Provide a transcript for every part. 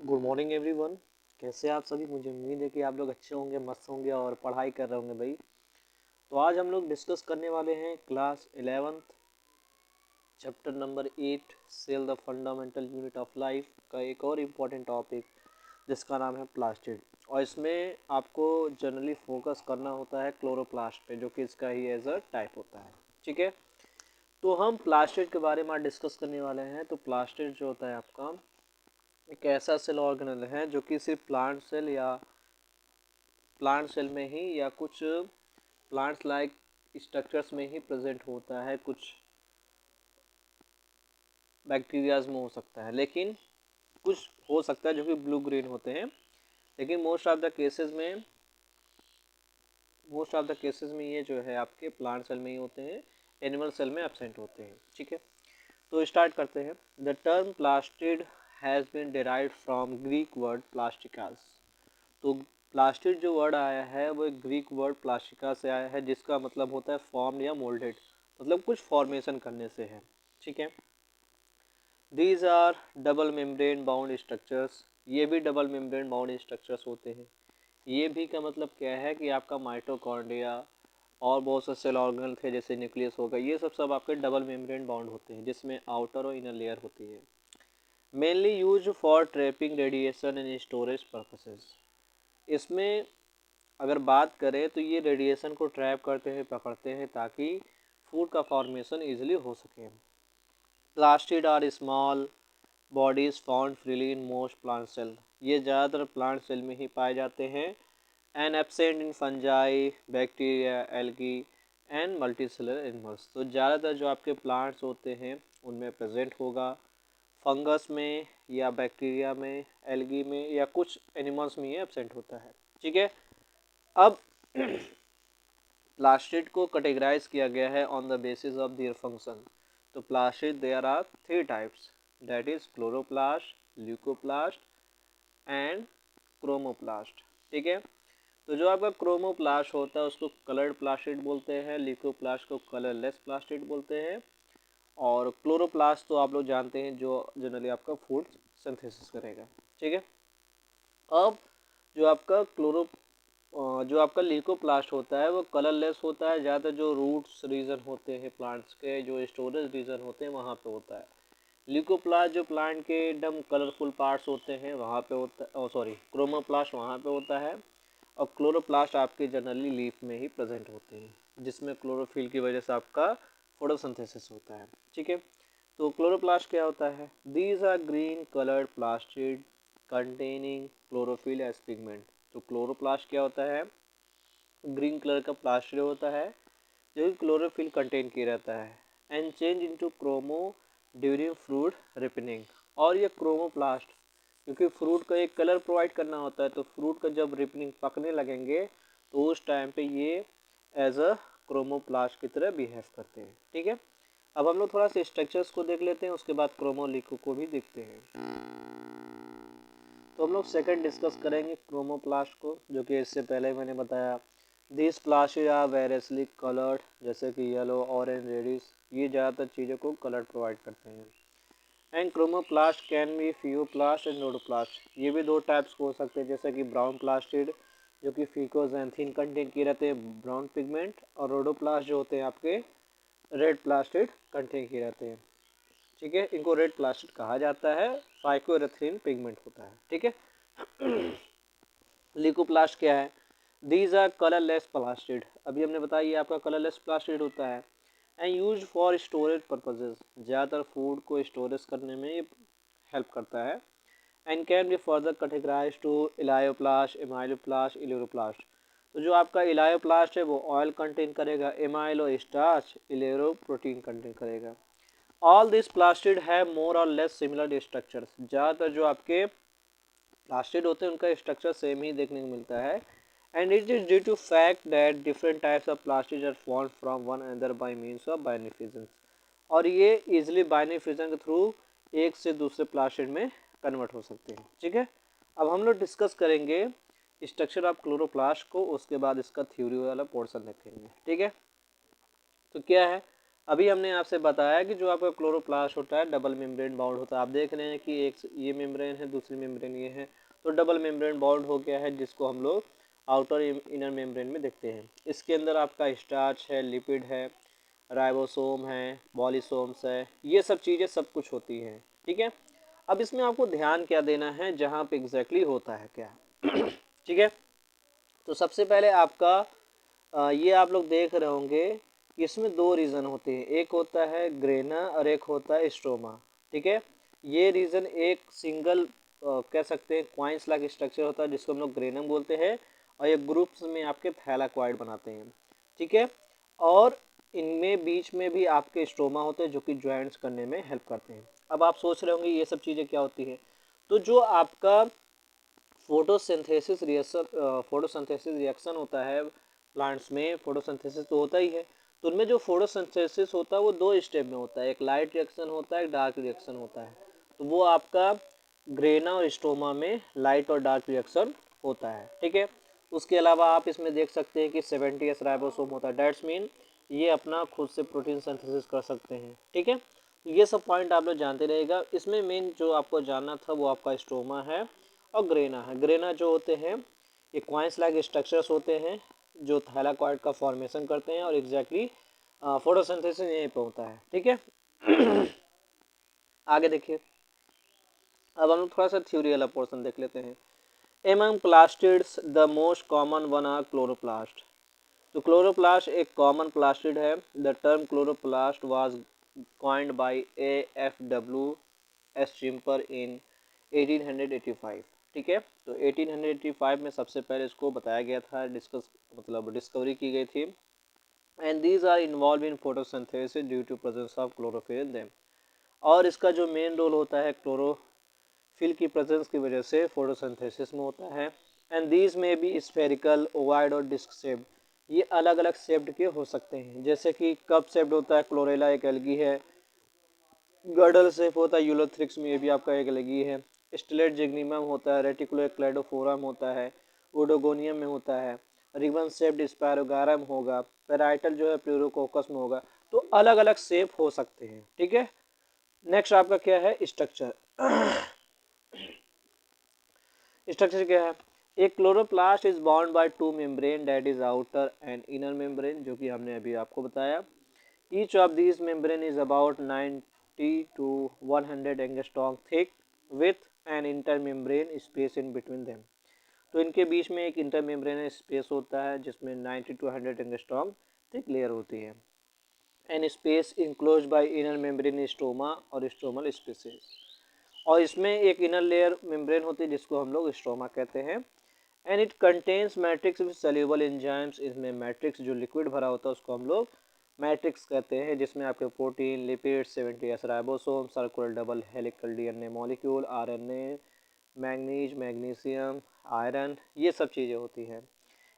Good morning everyone. कैसे आप सभी? मुझे उम्मीद है कि आप लोग अच्छे होंगे, मस्त होंगे और पढ़ाई कर रहे होंगे भाई। तो आज हम लोग डिस्कस करने वाले हैं class 11th chapter number 8 cell the fundamental unit of life का एक और इम्पॉर्टेंट टॉपिक जिसका नाम है प्लास्टिड। और इसमें आपको जनरली फोकस करना होता है क्लोरोप्लास्ट पे, जो कि इसका ही एज अ टाइप होता है। ठीक है, तो हम प्लास्टिड के बारे में आज डिस्कस करने वाले हैं। तो प्लास्टिड जो होता है आपका एक ऐसा सेल ऑर्गेनल है जो कि सिर्फ प्लांट सेल में ही या कुछ प्लांट्स लाइक स्ट्रक्चर्स में ही प्रेजेंट होता है। कुछ बैक्टीरियाज में हो सकता है, लेकिन कुछ हो सकता है जो कि ब्लू ग्रीन होते हैं। लेकिन मोस्ट ऑफ द केसेस में ये जो है आपके प्लांट सेल में ही होते हैं, एनिमल सेल में एब्सेंट होते हैं। ठीक है, तो स्टार्ट करते हैं। The term plastid has been derived from Greek word plastikos. तो प्लास्टिड जो वर्ड आया है वो एक ग्रीक वर्ड प्लास्टिका से आया है, जिसका मतलब होता है फॉर्म या मोल्डेड, मतलब कुछ फॉर्मेशन करने से है। ठीक है, these are double membrane bound structures. ये भी डबल मेम्ब्रेन बाउंड स्ट्रक्चर्स होते हैं। ये भी का मतलब क्या है कि आपका माइटोकॉन्ड्रिया और बहुत से सेल ऑर्गेनल थे जैसे न्यूक्लियस होगा, ये सब आपके डबल मेम्ब्रेन बाउंड होते हैं, जिसमें आउटर और इनर लेयर होती है। Mainly use for trapping radiation and storage purposes. इसमें अगर बात करें तो ये रेडिएशन को ट्रैप करते हैं, पकड़ते हैं, ताकि फूड का फॉर्मेशन इजीली हो सके। Plastid are small bodies found freely in most plant cell. ये ज़्यादातर प्लांट सेल में ही पाए जाते हैं। And absent in fungi, bacteria, algae and multicellular animals. तो ज़्यादातर जो आपके प्लांट्स होते हैं उनमें प्रेजेंट होगा, फंगस में या बैक्टीरिया में, एल्गी में या कुछ एनिमल्स में ये एब्सेंट होता है। ठीक है, अब प्लास्टिड को कैटेगराइज किया गया है on the basis of their function. तो plastid there are three types, that is chloroplast, leucoplast and chromoplast. ठीक है, तो जो आपका क्रोमोप्लास्ट होता है उसको कलर्ड प्लास्टिड बोलते हैं, ल्यूकोप्लास्ट को कलरलेस प्लास्टिड बोलते हैं, और क्लोरोप्लास्ट तो आप लोग जानते हैं जो जनरली आपका फूड सिंथेसिस करेगा। ठीक है, अब जो आपका ल्यूकोप्लास्ट होता है वो कलरलेस होता है। ज़्यादातर जो रूट्स रीजन होते हैं प्लांट्स के, जो स्टोरेज रीजन होते हैं वहाँ पे होता है। ल्यूकोप्लास्ट जो प्लांट के एकदम कलरफुल पार्ट्स होते हैं वहाँ पे होता है, क्रोमोप्लास्ट वहाँ पे होता है। और क्लोरोप्लास्ट आपके जनरली लीफ में ही प्रेजेंट होते हैं, जिसमें क्लोरोफिल की वजह से आपका फोटोसिंथेसिस होता है। ठीक है, तो क्लोरोप्लास्ट क्या होता है? These are green coloured plastid containing chlorophyll as pigment. तो क्लोरोप्लास्ट क्या होता है? ग्रीन कलर का प्लास्टिड होता है जो कि क्लोरोफिल कंटेन किया रहता है, and change into chromo during fruit ripening. और ये क्रोमोप्लास्ट, क्योंकि फ्रूट को एक कलर प्रोवाइड करना होता है, तो फ्रूट का जब रिपनिंग पकने लगेंगे तो उस टाइम पे ये एज अ क्रोमोप्लास्ट की तरह बिहेव करते हैं। ठीक है, अब हम लोग थोड़ा सा स्ट्रक्चर्स को देख लेते हैं, उसके बाद क्रोमोलिको को भी देखते हैं। तो हम लोग सेकंड डिस्कस करेंगे क्रोमोप्लास्ट को, जो कि इससे पहले मैंने बताया। This plastid are variously coloured, जैसे कि येलो, ऑरेंज, रेडिश, ये ज़्यादातर चीज़ों को कलर प्रोवाइड करते हैं। And chromoplast can be phaeoplast and rhodoplast. ये भी दो टाइप्स को हो सकते हैं, जैसे कि ब्राउन प्लास्टिड जो कि फिकोजैंथीन कंटेन किए रहते हैं, ब्राउन पिगमेंट, और रोडोप्लास्ट जो होते हैं आपके रेड प्लास्टिड कंटेन किए रहते हैं। ठीक है, इनको रेड प्लास्टिड कहा जाता है, फाइकोरेथ्रिन पिगमेंट होता है। ठीक है, ल्यूकोप्लास्ट क्या है? These are colourless plastid. अभी हमने बताया ये आपका कलरलेस प्लास्टिड होता है, and use for storage purposes. ज़्यादातर फूड को स्टोरेज करने में ये हेल्प करता है। And can be further categorise to elaioplast, amyloplast, aleuroplast. तो जो आपका इलायोप्लास्ट है वो ऑयल कंटेन करेगा, amylo starch, aleuro protein content करेगा। All this plastid have more और लेस सिमिलर स्ट्रक्चर्स। ज़्यादातर जो आपके प्लास्टिड होते हैं उनका स्ट्रक्चर सेम ही देखने को मिलता है। And it is due to fact that different types of plastid are formed from one another by means of binary fission. और ये इजिली बाइनरी फिजन के थ्रू एक से दूसरे प्लास्टिड में कन्वर्ट हो सकते हैं। ठीक है, अब हम लोग डिस्कस करेंगे स्ट्रक्चर ऑफ क्लोरोप्लास्ट को, उसके बाद इसका थ्योरी वाला पोर्शन देखेंगे। ठीक है, तो क्या है? अभी हमने आपसे बताया कि जो आपका क्लोरोप्लास्ट होता है डबल मेम्ब्रेन बाउंड होता है। आप देख रहे हैं कि एक ये मेम्ब्रेन है, दूसरी मेम्ब्रेन ये है, तो डबल मेम्ब्रेन बाउंड हो गया है, जिसको हम लोग आउटर इनर मेम्ब्रेन में देखते हैं। इसके अंदर आपका स्टार्च है, लिपिड है, राइबोसोम है, पॉलीसोम्स है, ये सब चीज़ें सब कुछ होती हैं। ठीक है, अब इसमें आपको ध्यान क्या देना है, जहाँ पे एग्जैक्टली होता है क्या। ठीक है, तो सबसे पहले आपका ये आप लोग देख रहे होंगे कि इसमें दो रीज़न होते हैं, एक होता है ग्रेना और एक होता है स्ट्रोमा। ठीक है, ये रीज़न एक सिंगल कह सकते हैं क्वाइंस लाइक स्ट्रक्चर होता है, जिसको हम लोग ग्रेनम बोलते हैं, और ये ग्रुप्स में आपके थैलाकॉइड बनाते हैं। ठीक है, और इनमें बीच में भी आपके स्ट्रोमा होते हैं, जो कि ज्वाइंट्स करने में हेल्प करते हैं। अब आप सोच रहे होंगे ये सब चीज़ें क्या होती है, तो जो आपका फोटोसिंथेसिस रिएक्शन होता है प्लांट्स में, फोटोसिंथेसिस तो होता ही है, तो उनमें जो फोटोसिंथेसिस होता है वो दो स्टेप में होता है, एक लाइट रिएक्शन होता है, एक डार्क रिएक्शन होता है। तो वो आपका ग्रेना और स्टोमा में लाइट और डार्क रिएक्शन होता है। ठीक है, उसके अलावा आप इसमें देख सकते हैं कि 70S राइबोसोम होता है, डेट्स मीन ये अपना खुद से प्रोटीन सिंथेसिस कर सकते हैं। ठीक है, तो ये सब पॉइंट आप लोग जानते रहेगा। इसमें मेन जो आपको जानना था वो आपका स्टोमा है और ग्रेना है। ग्रेना जो होते हैं ये क्वाइंस लाइक स्ट्रक्चर्स होते हैं, जो थैलाकॉइड का फॉर्मेशन करते हैं, और एग्जैक्टली फोटोसिंथेसिस यहीं पे होता है। ठीक है, आगे देखिए, अब हम लोग थोड़ा सा थ्योरी वाला पोर्शन देख लेते हैं। Among plastids the most common one are chloroplast. तो क्लोरोप्लास्ट एक कॉमन प्लास्टिड है। The term chloroplast was coined by AFW Schimper in 1885। ठीक है, तो 1885 में सबसे पहले इसको बताया गया था, डिस्कवरी की गई थी। And these are involve in photosynthesis due to presence of chlorophyll in them. और इसका जो मेन रोल होता है क्लोरोफिल की प्रेजेंस की वजह से फोटोसिंथेसिस में होता है। एंड दीज में भी स्फेरिकल, ओवाइड और डिस्क शेप्ड, ये अलग अलग शेप्ड के हो सकते हैं, जैसे कि कप शेप्ड होता है, क्लोरेला एक एल्गी है। गर्डल शेप होता है यूलोथ्रिक्स में, ये भी आपका एक एल्गी है। स्टिलेट जिग्निमम होता है, रेटिकुलर क्लेडोफोरम होता है, ओडोगोनियम में होता है। रिबन शेप्ड स्पायरोगारम होगा, पेराइटल जो है प्लूरोकोकस में होगा। तो अलग अलग शेप हो सकते हैं। ठीक है, नेक्स्ट आपका क्या है, स्ट्रक्चर। स्ट्रक्चर क्या है, एक chloroplast is bound by two membrane, that is outer and inner membrane, जो कि हमने अभी आपको बताया। Each of this membrane is about 90 to 100 angstrom thick with an inter membrane space in between them. तो इनके बीच में एक इंटर मेम्ब्रेन स्पेस होता है, जिसमें 90 to 100 एंगस्ट्रॉम थिक लेयर होती है। An space enclose by inner membrane stroma और स्टोमल स्पेसेस। और इसमें एक इनर लेयर मेम्ब्रेन होती है, जिसको हम लोग स्टोमा कहते हैं। And it contains matrix with soluble enzymes. इसमें मैट्रिक्स जो लिक्विड भरा होता है उसको हम लोग मैट्रिक्स कहते हैं, जिसमें आपके protein, lipid, 70S ribosome, circular double helical DNA molecule, RNA, manganese, magnesium, iron, ये सब चीज़ें होती हैं।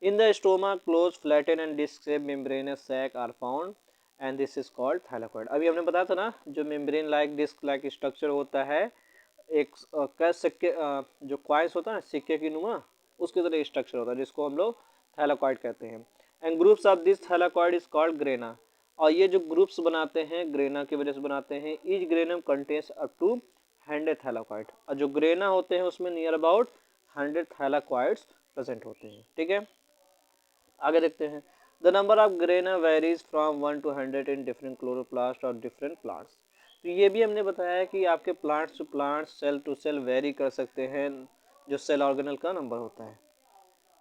In the stroma close flatten and disc shape membranous sac are found and this is called thylakoid. अभी हमने बताया था ना, जो membrane like disc like structure होता है, एक कह सिक्के जो क्वाइंस होता है ना सिक्के की नुमा, उसकी तरह स्ट्रक्चर होता है, जिसको हम लोग थैलाकॉइड कहते हैं। And groups of this thylakoid is called grana. और ये जो ग्रुप्स बनाते हैं ग्रेना की वजह से बनाते हैं। Each granum contains up to 100 thylakoid, और जो ग्रेना होते हैं उसमें नियर अबाउट 100 थैलाकॉइड्स प्रेजेंट होते हैं। ठीक है, आगे देखते हैं। The number of grana varies from 1 to 100 in different chloroplast और डिफरेंट प्लांट्स। तो ये भी हमने बताया कि आपके plants to plants, cell to cell vary कर सकते हैं, जो सेल ऑर्गेनल का नंबर होता है।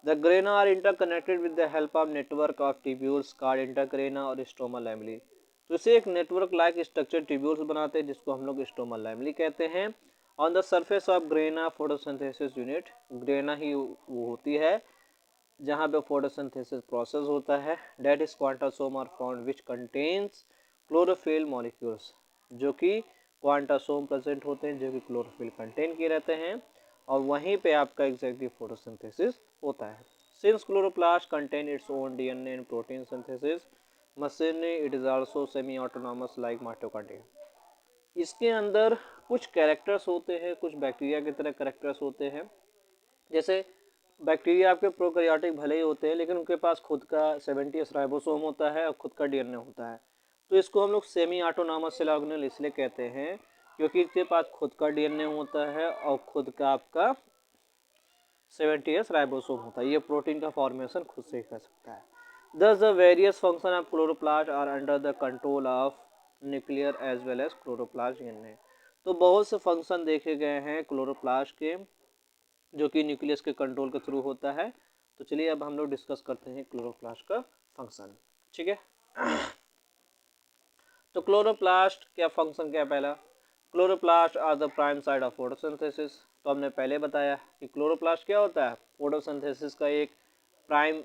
The grana are interconnected with the help of network of tubules called intergrana और स्टोमा लैमेली। तो इसे एक नेटवर्क लाइक स्ट्रक्चर ट्यूब्यूल्स बनाते हैं, जिसको हम लोग स्टोमा लैमेली कहते हैं। On the surface of grana photosynthesis unit, grana ही वो होती है जहाँ पे फोटोसिंथेसिस प्रोसेस होता है। That is quantasome are found which contains chlorophyll molecules, जो कि क्वांटासोम प्रेजेंट होते हैं, जो कि क्लोरोफिल कंटेन किए रहते हैं, और वहीं पे आपका एग्जैक्टली फोटोसिंथेसिस होता है। Since chloroplast contain its own DNA and protein synthesis machinery, it is also semi autonomous like mitochondria. इसके अंदर कुछ कैरेक्टर्स होते हैं, कुछ बैक्टीरिया की तरह कैरेक्टर्स होते हैं। जैसे बैक्टीरिया आपके प्रोकैरियोटिक भले ही होते हैं, लेकिन उनके पास खुद का 70S राइबोसोम होता है और खुद का DNA होता है। तो इसको हम लोग सेमी ऑटोनॉमस सेल ऑर्गेनेल इसलिए कहते हैं क्योंकि इसके पास खुद का डीएनए होता है और खुद का आपका 70s राइबोसोम होता है। ये प्रोटीन का फॉर्मेशन खुद से ही कर सकता है। Thus the various functions of chloroplast are under the control of nuclear as well as chloroplast DNA। तो बहुत से फंक्शन देखे गए हैं क्लोरोप्लास्ट के जो कि न्यूक्लियस के कंट्रोल के थ्रू होता है। तो चलिए अब हम लोग डिस्कस करते हैं क्लोरोप्लास्ट का फंक्शन। ठीक है, तो क्लोरोप्लास्ट क्या फंक्शन क्या है पहला, chloroplast are the prime site of photosynthesis. तो हमने पहले बताया कि क्लोरोप्लास्ट क्या होता है, फोटोसिंथेसिस का एक प्राइम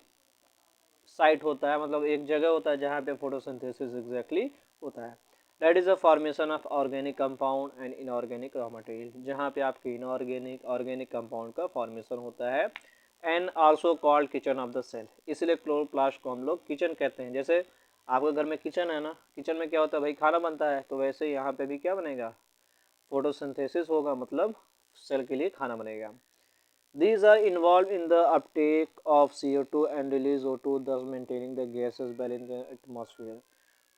साइट होता है, मतलब एक जगह होता है जहाँ पे फोटोसिंथेसिस एग्जैक्टली होता है। That is a formation of organic compound and inorganic raw material, जहाँ पे आपके इनऑर्गेनिक ऑर्गेनिक कंपाउंड का फॉर्मेशन होता है। And also called kitchen of the cell, इसलिए क्लोरोप्लास्ट को हम लोग किचन कहते हैं। जैसे आपके घर में किचन है ना, किचन में क्या होता है भाई, खाना बनता है, तो वैसे यहाँ पे भी क्या बनेगा, फोटोसिंथेसिस होगा, मतलब सेल के लिए खाना बनेगा। These are involved in the uptake of CO2 and release O2, thus maintaining the gases balance in the atmosphere।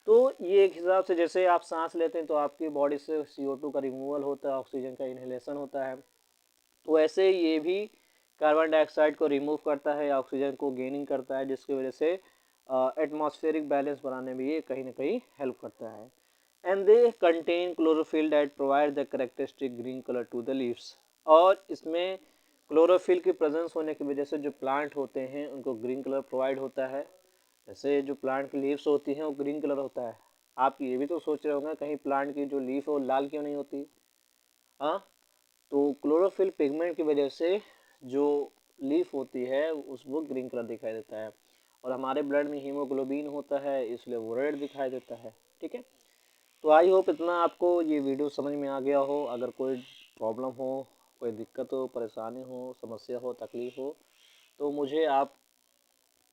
तो ये एक हिसाब से जैसे आप सांस लेते हैं तो आपकी बॉडी से CO2 का रिमूवल होता है, ऑक्सीजन का इनहेलेशन होता है, तो ऐसे ये भी कार्बन डाइऑक्साइड को रिमूव करता है, ऑक्सीजन को गेनिंग करता है, जिसकी वजह से एटमॉस्फेरिक बैलेंस बनाने में ये कहीं ना कहीं हेल्प करता है। And they contain chlorophyll that provide the characteristic green colour to the leaves. और इसमें क्लोरोफिल की प्रेजेंस होने की वजह से जो प्लांट होते हैं उनको ग्रीन कलर प्रोवाइड होता है। जैसे जो प्लांट की लीव्स होती हैं वो ग्रीन कलर होता है। आप ये भी तो सोच रहे होंगे कहीं प्लांट की जो लीफ है वो लाल क्यों नहीं होती। हाँ, तो क्लोरोफिल पिगमेंट की वजह से जो लीफ होती है वो ग्रीन कलर दिखाई देता है। और हमारे ब्लड में हीमोग्लोबिन होता है इसलिए वो रेड दिखाई देता है। ठीक है, तो आई होप इतना आपको ये वीडियो समझ में आ गया हो। अगर कोई प्रॉब्लम हो, कोई दिक्कत हो, परेशानी हो, समस्या हो, तकलीफ हो, तो मुझे आप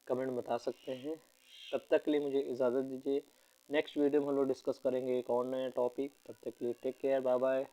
कमेंट बता सकते हैं। तब तक के लिए मुझे इजाज़त दीजिए। नेक्स्ट वीडियो में हम लोग डिस्कस करेंगे एक और नया टॉपिक। तब तक के लिए टेक केयर, बाय बाय।